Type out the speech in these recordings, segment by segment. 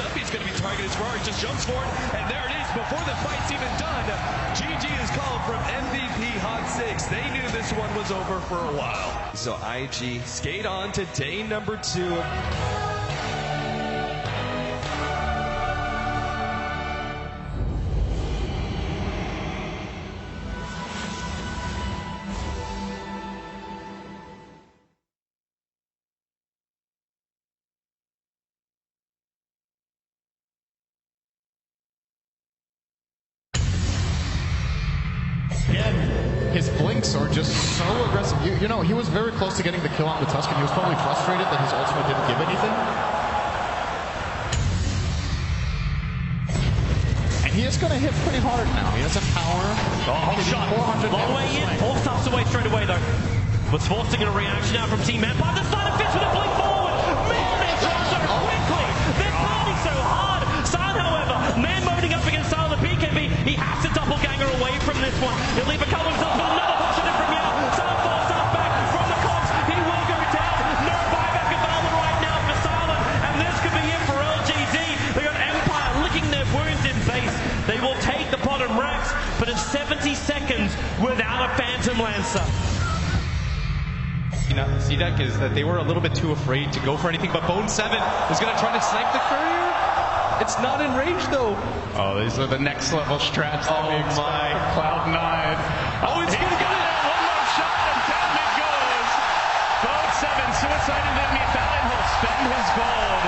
up. He's going to be targeted as far as just jumps for it. And there it is before the fight's even done. GG is called from MVP Hot 6. They knew this one was over for a while. So IG skate on to day number 2. His blinks are just so aggressive. You know, he was very close to getting the kill on the Tuscan. He was probably frustrated that his ultimate didn't give anything. And he is going to hit pretty hard now. He has a power. Oh, shot. 400 long way in. All stuffs away straight away, though. Was forced to get a reaction out from Team Empire. The side of Fist with a blink forward. Man, they draw so quickly. They're fighting so hard. Silent, however, man moting up against Silent the BKB. He has to doppelganger away from this one. He'll leave a couple himself with another positive from Yao. Silent falls up back from the Cox. He will go down. No buyback available right now for Silent. And this could be it for LGD. They got Empire licking their wounds in base. They will take the bottom racks, but it's 70 seconds without a Phantom Lancer. You know, CDEC is that they were a little bit too afraid to go for anything, but Bone 7 is going to try to snipe the courier. It's not in range though. Oh, these are the next level strats that we expect from Cloud9. Oh, it's going to get it. One more shot and down it goes. Bone 7 suicide into the battalion. He'll spend his gold.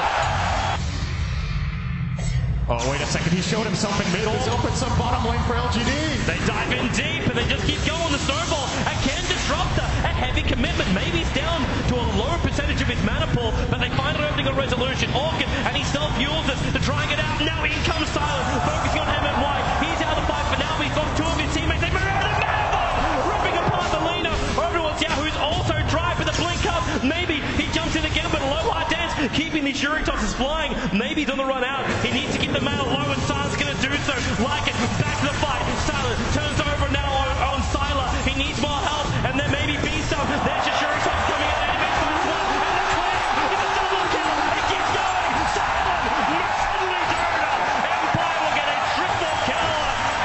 Oh, wait a second. He showed himself in middle. He's opened some bottom lane for LGD. They dive in deep and they just keep going. The snowball again disruptor. A heavy commitment. Maybe he's down to a lower percentage of his mana pool, but they find an opening of resolution. Orchid, and he self-fuels it to try and get out. Now in comes Silent, focusing on him and White. He's out of the fight for now, but he's got 2 of his teammates. They move out of the mana bomb, ripping apart the Lena. Everyone's Yao, who's also dry with the blink up. Maybe he jumps in again, but a low hard dance, keeping the Shuritoxes flying. Maybe he's on the run out. He needs to get the mana low, and Silent's going to do so. Like it, back to the fight. Silent turns over now on Sylar. He needs more help, and then maybe B-Sub. There's your Shuritox coming in. And it's one, and the clear. It's a double kill. It keeps going. Silent, massively Dota. Empire will get a triple kill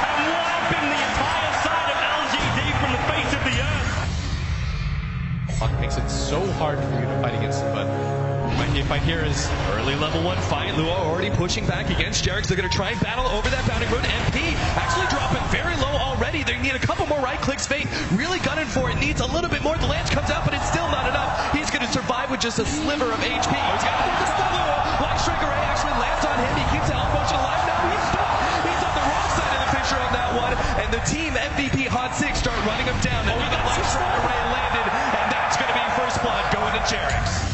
and wiping the entire side of LGD from the face of the earth. It makes it so hard for you to fight against him, but what you fight here is Early level 1 fight. Luo already pushing back against Jerix. They're going to try and battle over that bounding road. MP actually dropping very low already. They need a couple more right clicks. Fate really gunning for it. Needs a little bit more. The lance comes out, but it's still not enough. He's going to survive with just a sliver of HP. He's got to focus on Luo. Light Strike Array actually lands on him. He keeps the health potion alive. Now he's stuck. He's on the wrong side of the picture on that one. And the team MVP Hot 6 start running him down. And the Light Strike Array landed. And that's going to be first blood going to Jerix.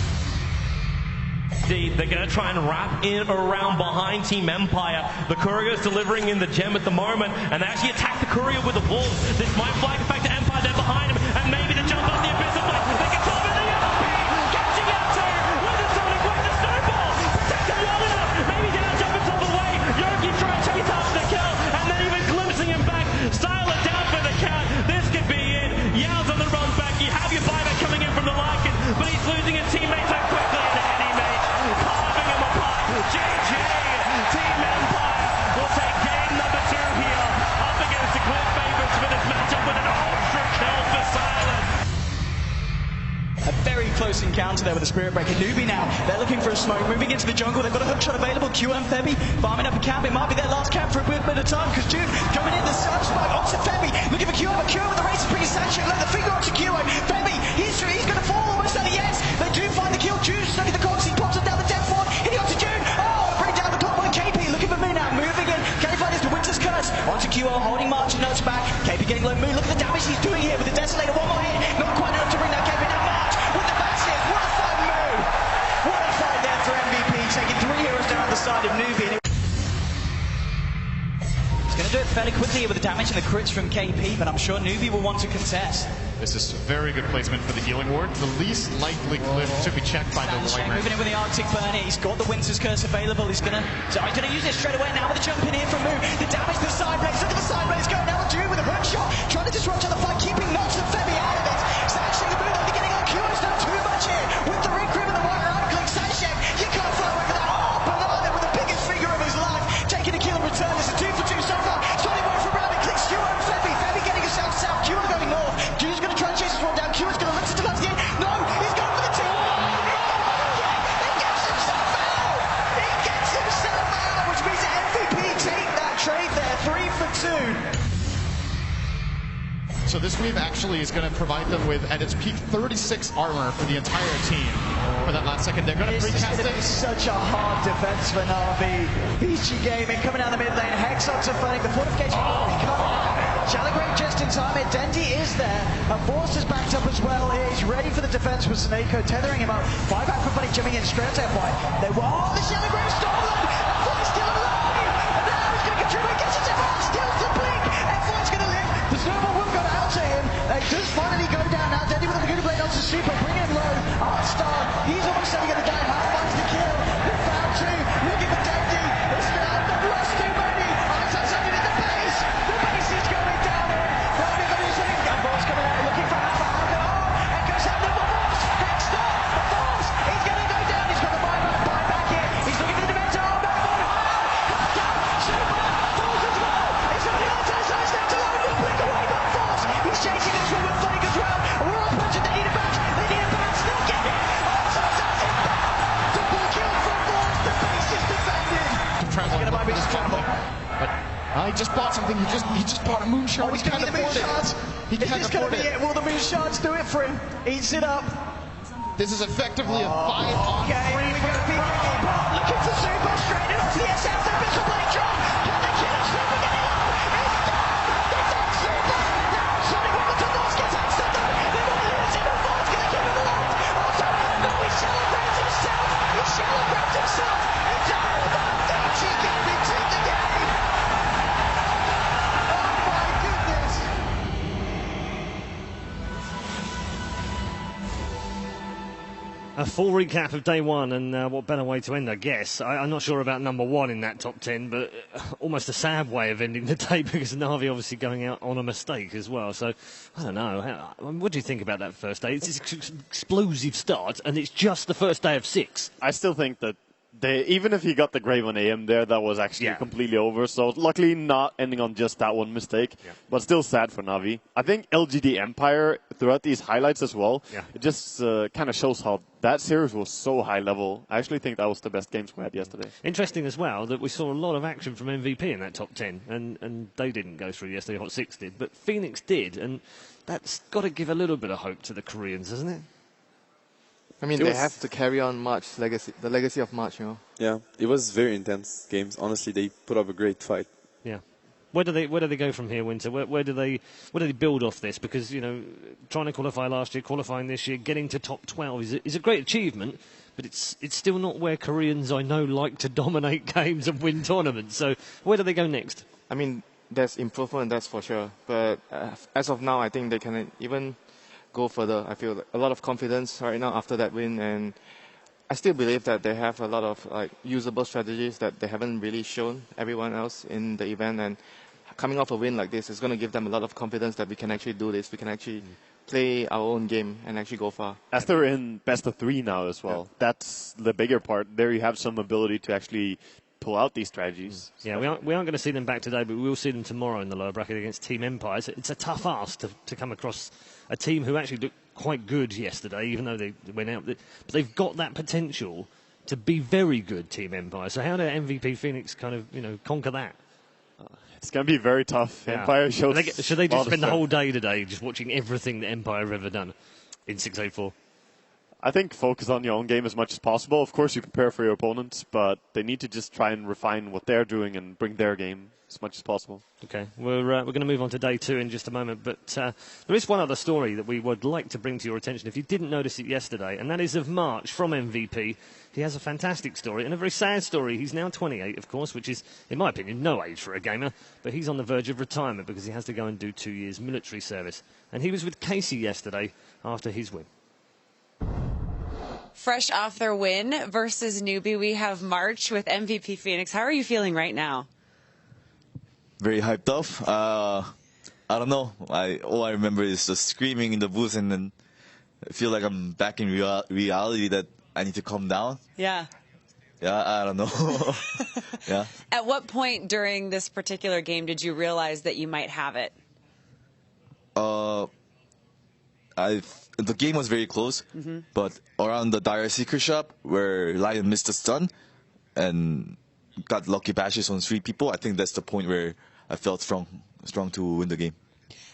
They're going to try and wrap in around behind Team Empire. The Courier's delivering in the gem at the moment, and they actually attack the Courier with the wolves. This might flag effect to Empire, they're behind him, and maybe the jump off the abyss of light. They can solve it, the RP! Catching out too! With the Sonic Wave, the snowball! Protect him well enough! Maybe he didn't jump himself away! Yoki trying to chase after the kill, and then even glimpsing him back. Styler down for the count. This could be it. Yao's on the run back. You have your buyback coming in from the Lycan, but he's losing his teammates so quickly in the heady mage. Carving him apart. GG! Team Empire will take game number 2 here. Up against the clear favorites for this matchup with an ultra kill for Silent. A very close encounter there with the Spirit Breaker. Newbie now, they're looking for a smoke, moving into the jungle. They've got a hook shot available. QM Febby farming up a camp. It might be their last camp for a bit of time because Duke coming in, the surge spike onto Febby, looking for QM, but QM with the race is pretty satisfied. Let the finger onto QM. Febby, he's going to fall almost at the end. They do find the kill. June's stuck in the cogs. He pops him down the death ward. Hitting onto June. Oh, bring down the top one. KP looking for Moon now, moving in. Can't find the Winter's Curse onto QM, holding marching notes back. KP getting low. Moon, look at the damage he's doing here with the Desolator. One more hit, not quite enough to bring that KP down. March with the basket. What a fight, Moon! What a fight there for MVP, taking 3 heroes down the side of Newbie. He's going to do it fairly quickly here with the damage and the crits from KP, but I'm sure Newbie will want to contest. This is very good placement for the healing ward. The least likely cliff to be checked by the White Moving in with the Arctic Burn. He's got the Winter's Curse available. He's going to use it straight away now with the jump in here from Moon. The damage to the side blades. Look at the side blades going now with June with a hook shot. Trying to disrupt the fight, keeping Nox and Febby out of it. Sanshek the Moon, they're getting on Q. It's not too much here with the Ring Crim and the Wire Out Click. Sanshek, you can't fly away from that. Oh, Banana with the biggest So this weave actually is going to provide them with, at its peak, 36 armor for the entire team. For that last second, they're going to precast it. It's such a hard defense for Na'Vi. PG Gaming coming down the mid lane. Hexox are fighting the fortification. Shalagrave just in time. Dendi is there. And Force is backed up as well. He's ready for the defense with Snako tethering him up. 5 back for Buddy jumping in straight to F1. They won. The Shalagrave stolen. F1's still alive. And now he's going to contribute. Gets his F1 still to blink. F1's going to live. The snowball will go out to him. It does finally go down now. Dendi with the good blade onto Super. Bring him low. Artstar. He's almost never going to die. Half finds the kill. They found 2. Looking for Dendi. It's now the lost too many. Artstar's only in the base. The base is going down. Everybody's running. And Force coming out looking for half a hand. And goes out number Force. Hexstar. Force. He's going to go down. He's got the buyback here. He's looking for the Dementor. Back on. Down. Super. Force as well. It's on the outside side. It's down to line. Will blink away by Force. He's chasing this one with Flank as well. And we're on punch. They need a back. They need a back. Still get it. Artstar does it back. Double kill from Force. The base is defended. Traveling It's going to might be just scramble. But he just bought something. He just bought a moonshot. Oh, He can't the moon afford shards. it. He Is can't this going afford to be it. it? Will the moon shards do it for him? Eats it up. This is effectively a 5-on-3. Okay, here we go. Looking for Super, straight in off the SF. They've been some blade drop. Can they kill him? Super getting low. It's down. It's on Super. Now Sonic with the Force gets Hexstar down. They want to lose him. Force going to keep him alive. Also, no, he celebrates himself. He celebrates himself. It's all about PG Gaming take the game. Oh my goodness. A full recap of day one, and what better way to end, I guess. I'm not sure about number 1 in that top 10, but almost a sad way of ending the day because Na'Vi obviously going out on a mistake as well. So, I don't know. What do you think about that first day? It's an explosive start, and it's just the first day of 6. I still think that even if he got the grave on AM there, that was actually completely over. So luckily not ending on just that one mistake, but still sad for Na'Vi. I think LGD Empire, throughout these highlights as well, it just kind of shows how that series was so high level. I actually think that was the best games we had yesterday. Interesting as well that we saw a lot of action from MVP in that top 10, and they didn't go through yesterday, Hot 6 did, but Phoenix did, and that's got to give a little bit of hope to the Koreans, hasn't it? I mean, they have to carry on March legacy, the legacy of March, you know. Yeah, it was very intense games. Honestly, they put up a great fight. Yeah. Where do they go from here, Winter? Where do they build off this? Because, you know, trying to qualify last year, qualifying this year, getting to top 12 is a great achievement, but it's still not where Koreans I know like to dominate games and win tournaments. So where do they go next? I mean, there's improvement, that's for sure. But as of now, I think they can even go further. I feel a lot of confidence right now after that win, and I still believe that they have a lot of usable strategies that they haven't really shown everyone else in the event, and coming off a win like this is going to give them a lot of confidence that we can actually do this. We can actually play our own game and actually go far. As they're in best of 3 now as well, that's the bigger part. There you have some ability to actually pull out these strategies. Yeah, we aren't going to see them back today, but we will see them tomorrow in the lower bracket against Team Empire. It's a tough ask to come across a team who actually looked quite good yesterday, even though they went out. But they've got that potential to be very good, Team Empire. So how do MVP Phoenix kind of, conquer that? It's going to be very tough. Yeah. Empire shows. Should they just spend the whole day today just watching everything that Empire have ever done in 684? I think focus on your own game as much as possible. Of course, you prepare for your opponents, but they need to just try and refine what they're doing and bring their game as much as possible. Okay, we're going to move on to day 2 in just a moment, but there is one other story that we would like to bring to your attention if you didn't notice it yesterday, and that is of March from MVP. He has a fantastic story and a very sad story. He's now 28, of course, which is, in my opinion, no age for a gamer, but he's on the verge of retirement because he has to go and do 2 years military service. And he was with Casey yesterday after his win. Fresh off their win versus Newbie, we have March with MVP Phoenix. How are you feeling right now? Very hyped up. I don't know. All I remember is just screaming in the booth, and then I feel like I'm back in reality that I need to calm down. Yeah. Yeah, I don't know. Yeah. At what point during this particular game did you realize that you might have it? The game was very close, but around the Dire Seeker shop where Lion missed a stun and got lucky bashes on 3 people, I think that's the point where I felt strong to win the game.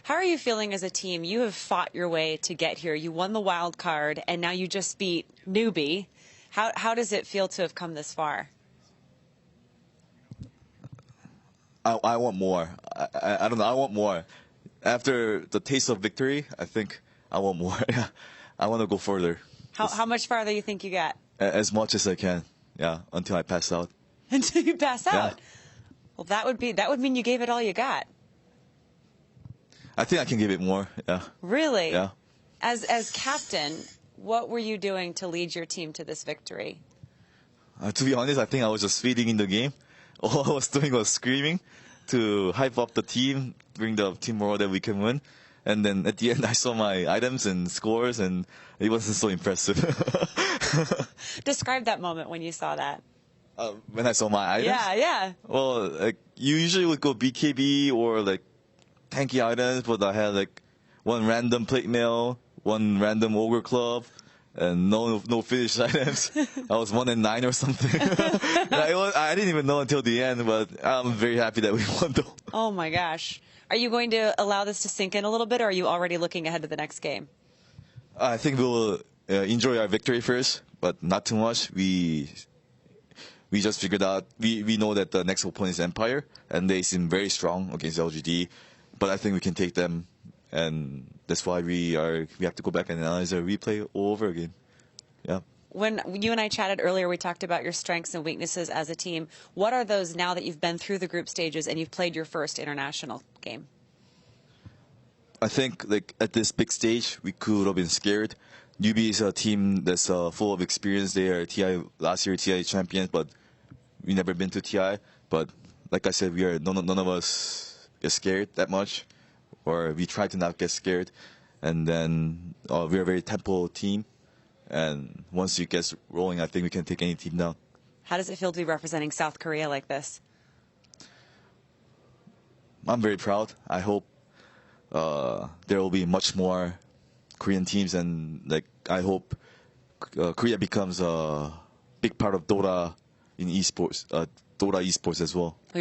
How are you feeling as a team? You have fought your way to get here. You won the wild card, and now you just beat Newbie. How does it feel to have come this far? I want more. I don't know. I want more. After the taste of victory, I think I want more. I want to go further. How much farther you think you got? As much as I can. Yeah, until I pass out. Until you pass out? Yeah. Well, that would mean you gave it all you got. I think I can give it more. Yeah. Really? Yeah. As captain, what were you doing to lead your team to this victory? To be honest, I think I was just feeding in the game. All I was doing was screaming to hype up the team, bring the team morale that we can win. And then at the end, I saw my items and scores, and it wasn't so impressive. Describe that moment when you saw that. When I saw my items? Yeah. Well, like, you usually would go BKB or like tanky items, but I had like one random plate mail, one random ogre club, and no finished items. I was 1 and 9 or something. I didn't even know until the end, but I'm very happy that we won though. Oh my gosh. Are you going to allow this to sink in a little bit, or are you already looking ahead to the next game? I think we'll enjoy our victory first, but not too much. We just figured out, we know that the next opponent is Empire, and they seem very strong against LGD, but I think we can take them, and that's why we have to go back and analyze our replay all over again. Yeah. When you and I chatted earlier, we talked about your strengths and weaknesses as a team. What are those now that you've been through the group stages and you've played your first international game? I think like at this big stage, we could have been scared. Newbie is a team that's full of experience. They are last year TI champions, but we never been to TI. But like I said, none of us is scared that much, or we try to not get scared. And then we're a very tempo team. And once it gets rolling, I think we can take any team down. How does it feel to be representing South Korea like this? I'm very proud. I hope there will be much more Korean teams, and like I hope Korea becomes a big part of Dota in esports, Dota esports as well.